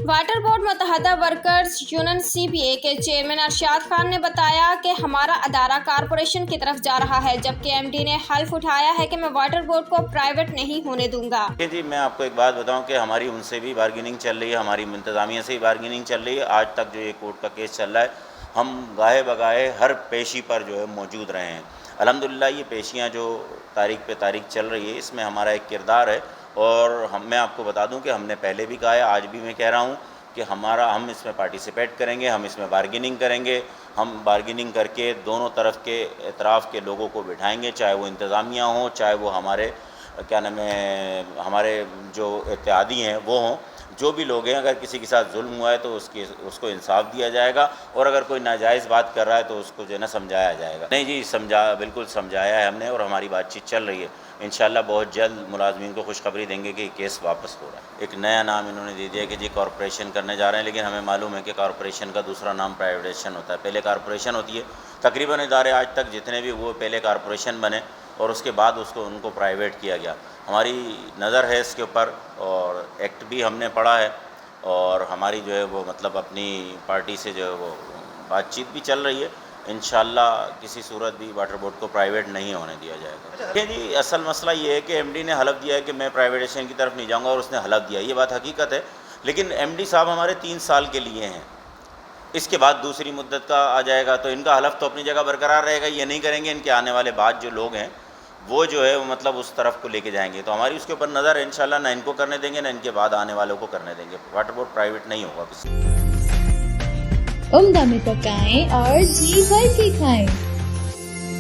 Water board मुत्तहदा workers union CBA के chairman Arshad Khan ने बताया कि हमारा अदारा कारपोरेशन की तरफ जा रहा है, जबकि MD ने हल्फ उठाया है कि मैं वाटर बोर्ड को प्राइवेट नहीं होने दूंगा। जी, मैं आपको एक बात बताऊं कि हमारी उनसे भी बार्गेनिंग चल रही है, हमारी इंतज़ामिया से भी बार्गेनिंग चल रही है। आज तक जो ये कोर्ट का केस चल रहा है, हम गाहे बगाहे हर पेशी पर जो है मौजूद रहे हैं। अल्हम्दुलिल्लाह ये पेशियाँ जो तारीख पे तारीख चल रही है, इसमें हमारा एक किरदार है। और मैं आपको बता दूं कि हमने पहले भी कहा है, आज भी मैं कह रहा हूं कि हम इसमें पार्टिसिपेट करेंगे, हम इसमें बार्गेनिंग करेंगे। हम बार्गेनिंग करके दोनों तरफ के एतराफ़ के लोगों को बिठाएंगे, चाहे वो इंतज़ामिया हो, चाहे वो हमारे हमारे जो इत्तेहादी हैं वो हों। जो भी लोग हैं, अगर किसी के साथ जुल्म हुआ है तो उसको इंसाफ दिया जाएगा, और अगर कोई नाजायज़ बात कर रहा है तो उसको जो है ना समझाया जाएगा। नहीं जी, बिल्कुल समझाया है हमने, और हमारी बातचीत चल रही है। इंशाअल्लाह बहुत जल्द मुलाज़मीन को खुशखबरी देंगे कि केस वापस हो रहा है। एक नया नाम इन्होंने दे दिया कि जी कॉरपोरेशन करने जा रहे हैं, लेकिन हमें मालूम है कि कॉरपोरेशन का दूसरा नाम प्राइवेटाइजेशन होता है। पहले कॉरपोरेशन होती है। तकरीबन इदारे आज तक जितने भी वो पहले कॉरपोरेशन बने और उसके बाद उनको प्राइवेट किया गया। हमारी नज़र है इसके ऊपर, और एक्ट भी हमने पढ़ा है, और हमारी जो है वो अपनी पार्टी से जो है वो बातचीत भी चल रही है। इंशाअल्लाह किसी सूरत भी वाटर बोर्ड को प्राइवेट नहीं होने दिया जाएगा। देखिए जी, असल मसला ये है कि MD ने हलफ दिया है कि मैं प्राइवेटाइजेशन की तरफ नहीं जाऊंगा, और उसने हलफ दिया, ये बात हकीकत है। लेकिन MD साहब हमारे 3 साल के लिए हैं, इसके बाद दूसरी मुद्दत का आ जाएगा, तो इनका हलफ तो अपनी जगह बरकरार रहेगा। ये नहीं करेंगे, इनके आने वाले बाद जो लोग हैं वो जो है उस तरफ को लेके जाएंगे। तो हमारी उसके ऊपर नज़र है। इंशाल्लाह ना इनको करने देंगे, ना इनके बाद आने वालों को करने देंगे। वाटर बोर्ड प्राइवेट नहीं होगा किसी। उम्दा में पकाएं और जी भर के खाएं।